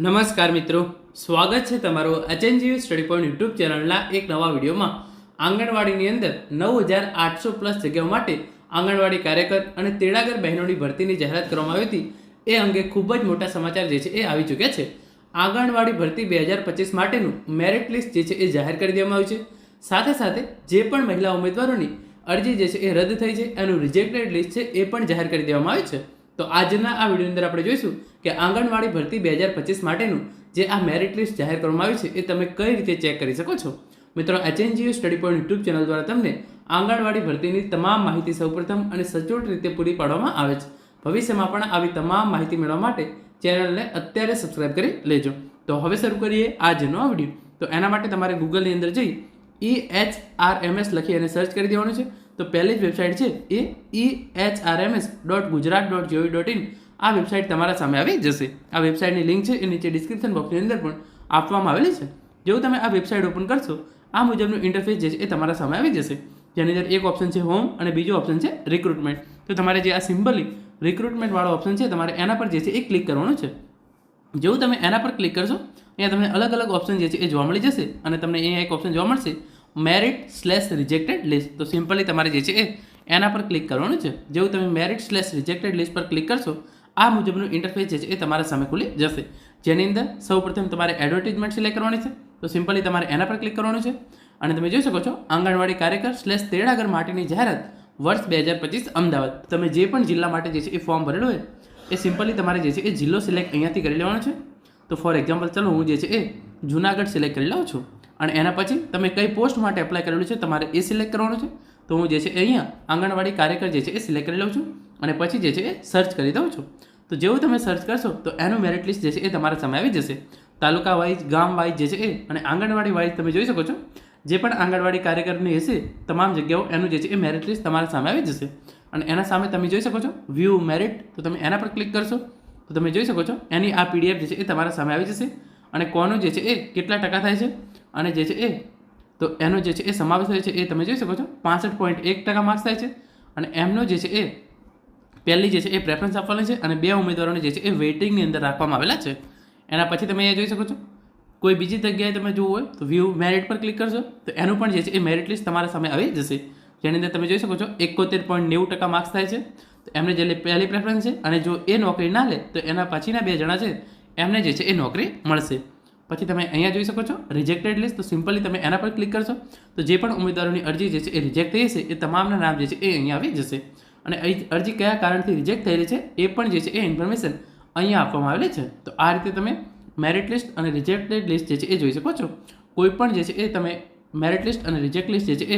નમસ્કાર મિત્રો, સ્વાગત છે તમારું એચએનજીયુ સ્ટડી પોઈન્ટ યુટ્યુબ ચેનલના એક નવા વિડીયોમાં. આંગણવાડીની અંદર 9800+ જગ્યાઓ માટે આંગણવાડી કાર્યકર અને તેડાગર બહેનોની ભરતીની જાહેરાત કરવામાં આવી હતી. એ અંગે ખૂબ જ મોટા સમાચાર જે છે એ આવી ચૂક્યા છે. આંગણવાડી ભરતી 2025 માટેનું મેરિટ લિસ્ટ જે છે એ જાહેર કરી દેવામાં આવ્યું છે. સાથે સાથે જે પણ મહિલા ઉમેદવારોની અરજી જે છે એ રદ થઈ છે એનું રિજેક્ટેડ લિસ્ટ છે એ પણ જાહેર કરી દેવામાં આવ્યું છે. તો આજના આ વિડીયો અંદર આપણે જોઈશું કે આંગણવાડી ભરતી 2025 માટેનું જે આ મેરિટ લિસ્ટ જાહેર કરવામાં આવ્યું છે એ તમે કઈ રીતે ચેક કરી શકો છો. મિત્રો, HNGU study point YouTube channel દ્વારા તમને આંગણવાડી ભરતીની તમામ માહિતી સૌપ્રથમ અને સચોટ રીતે પૂરી પાડવામાં આવે છે. ભવિષ્યમાં પણ આવી તમામ માહિતી મેળવવા માટે ચેનલને અત્યારે સબસ્ક્રાઇબ કરી લેજો. તો હવે શરૂ કરીએ આજનો આ વિડીયો. તો એના માટે તમારે ગૂગલની અંદર જઈ EHRMS લખી અને સર્ચ કરી દેવાનું છે. તો પહેલી જ વેબસાઇટ છે એ ehrms.gujarat.gov.in. આ વેબસાઇટ તમારા સામે આવી જશે. આ વેબસાઇટની લિંક છે એ નીચે ડિસ્ક્રિપ્શન બોક્સની અંદર પણ આપવામાં આવેલી છે. જેવું તમે આ વેબસાઇટ ઓપન કરશો આ મુજબનું ઇન્ટરફેસ જે છે એ તમારા સામે આવી જશે. જેની અંદર એક ઓપ્શન છે હોમ અને બીજો ઓપ્શન છે રિક્રુટમેન્ટ. તો તમારે જે આ સિમ્પલી રિક્રુટમેન્ટ વાળો ઓપ્શન છે તમારે એના પર જે છે એ ક્લિક કરવાનું છે. જેવું તમે એના પર ક્લિક કરશો અહીંયા તમને અલગ અલગ ઓપ્શન જે છે એ જોવા મળી જશે અને તમને અહીંયા એક ઓપ્શન જોવા મળશે મેરિટ/રિજેક્ટેડ લિસ્ટ. તો સિમ્પલી તમારે જે છે એ એના પર ક્લિક કરવાનું છે. જેવું તમે મેરિટ/રિજેક્ટેડ લિસ્ટ પર ક્લિક કરશો આ મુજબનું ઇન્ટરફેસ જે છે એ તમારા સામે ખુલી જશે. જેની અંદર સૌપ્રથમ તમારે એડવર્ટાઇઝમેન્ટ સિલેક્ટ કરવાની છે. તો સિમ્પલી તમારે એના પર ક્લિક કરવાનું છે અને તમે જોઈ શકો છો આંગણવાડી કાર્યકર/તેડાગર માટેની જાહેરાત વર્ષ 2025 અમદાવાદ. તમે જે પણ જિલ્લા માટે જે છે એ ફોર્મ ભરેલું હોય એ સિમ્પલી તમારે જે છે એ જિલ્લો સિલેક્ટ અહીંયાથી કરી લેવાનો છે. તો ફોર એક્ઝામ્પલ ચલો હું જે છે એ જુનાગઢ સિલેક્ટ કરી લઉં છું અને એના પછી તમે કઈ પોસ્ટ માટે એપ્લાય કરેલું છે તમારે એ સિલેક્ટ કરવાનું છે. તો હું જે છે અહીંયા આંગણવાડી કાર્યકર જે છે એ સિલેક્ટ કરી લઉં છું અને પછી જે છે એ સર્ચ કરી દઉં છું. તો જેવું તમે સર્ચ કરશો તો એનું મેરિટ લિસ્ટ જે છે એ તમારા સામે આવી જશે. તાલુકા વાઇઝ, ગામ વાઇઝ જે છે એ અને આંગણવાડી વાઇઝ તમે જોઈ શકો છો જે પણ આંગણવાડી કાર્યકરની હશે તમામ જગ્યાઓ એનું જે છે એ મેરિટ લિસ્ટ તમારા સામે આવી જશે. અને એના સામે તમે જોઈ શકો છો વ્યૂ મેરિટ. તો તમે એના પર ક્લિક કરશો તો તમે જોઈ શકો છો એની આ PDF જે છે એ તમારા સામે આવી જશે અને કોનું જે છે એ કેટલા ટકા થાય છે અને જે છે એ તો એનો જે છે એ સમાવેશ થાય છે એ તમે જોઈ શકો છો 65.1% માર્ક્સ થાય છે. અને એમનો જે છે એ પહેલી જે છે એ પ્રેફરન્સ આપવાની છે અને 2 ઉમેદવારોને જે છે એ વેઇટિંગની અંદર રાખવામાં આવેલા છે. એના પછી તમે અહીંયા જોઈ શકો છો કોઈ બીજી જગ્યાએ તમે જોવું હોય તો વ્યૂ મેરિટ પર ક્લિક કરશો તો એનું પણ જે છે એ મેરિટ લિસ્ટ તમારા સામે આવી જશે. જેની અંદર તમે જોઈ શકો છો 71.90% માર્ક્સ થાય છે. તો એમને જે પહેલી પ્રેફરન્સ છે અને જો એ નોકરી ના લે તો એના પછીના 2 જણા છે એમને જે છે એ નોકરી મળશે. પછી તમે અહીંયા જોઈ શકો છો રિજેક્ટેડ લિસ્ટ. તો સિમ્પલી તમે એના પર ક્લિક કરશો તો જે પણ ઉમેદવારોની અરજી જે છે એ રિજેક્ટ થઈ હશે એ તમામના નામ જે છે એ અહીંયા આવી જશે અને અરજી કયા કારણથી રિજેક્ટ થયેલી છે એ પણ જે છે એ ઇન્ફોર્મેશન અહીંયા આપવામાં આવેલી છે. તો આ રીતે તમે મેરિટ લિસ્ટ અને રિજેક્ટેડ લિસ્ટ જે છે એ જોઈ શકો છો. કોઈ પણ જે છે એ તમે મેરિટ લિસ્ટ અને રિજેક્ટ લિસ્ટ જે છે એ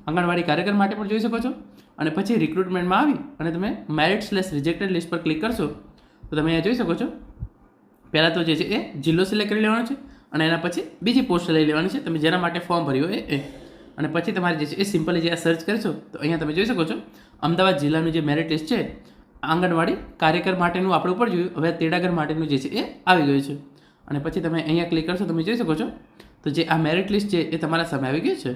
આંગણવાડી કાર્યકર માટે પણ જોઈ શકો છો. અને પછી રિક્રુટમેન્ટમાં આવી અને તમે મેરિટ/રિજેક્ટેડ લિસ્ટ પર ક્લિક કરશો તો તમે અહીંયા જોઈ શકો છો પહેલાં તો જે છે એ જિલ્લો સિલેક્ટ કરી લેવાનો છે અને એના પછી બીજી પોસ્ટ લઈ લેવાની છે તમે જેના માટે ફોર્મ ભર્યું હોય એ. અને પછી તમારે જે છે એ સિમ્પલી જે આ સર્ચ કરશો તો અહીંયા તમે જોઈ શકો છો અમદાવાદ જિલ્લાનું જે મેરિટ લિસ્ટ છે આંગણવાડી કાર્યકર માટેનું આપણે ઉપર જોયું, હવે તેડાગર માટેનું જે છે એ આવી ગયું છે. અને પછી તમે અહીંયા ક્લિક કરશો તમે જોઈ શકો છો તો જે આ મેરિટ લિસ્ટ છે એ તમારા સામે આવી ગયું છે.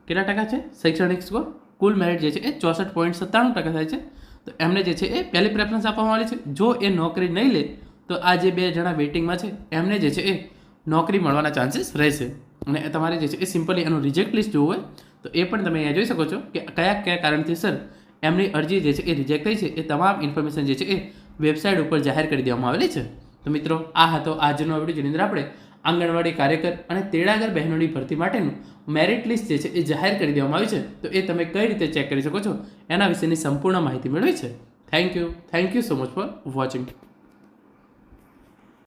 કેટલા ટકા છે શૈક્ષણિક સ્કોર? કુલ મેરિટ જે છે એ 64.97% થાય છે. તો એમને જે છે એ પહેલી પ્રેફરન્સ આપવામાં આવી છે. જો એ નોકરી નહીં લે તો આ જે 2 જણા વેઇટિંગમાં છે એમને જે છે એ નોકરી મળવાના ચાન્સીસ રહેશે. અને તમારે જે છે એ સિમ્પલી એનું રિજેક્ટ લિસ્ટ જોવું હોય તો એ પણ તમે અહીંયા જોઈ શકો છો કે કયા કારણથી સર એમની અરજી જે છે એ રિજેક્ટ થઈ છે એ તમામ ઇન્ફોર્મેશન જે છે એ વેબસાઇટ ઉપર જાહેર કરી દેવામાં આવેલી છે. તો મિત્રો, આ હતો આજનો વિડીયો જેની અંદર આપણે આંગણવાડી કાર્યકર અને તેડાગર બહેનોની ભરતી માટેનું મેરિટ લિસ્ટ જે છે એ જાહેર કરી દેવામાં આવી છે. તો એ તમે કઈ રીતે ચેક કરી શકો છો એના વિશેની સંપૂર્ણ માહિતી મેળવી છે. Thank you so much for watching.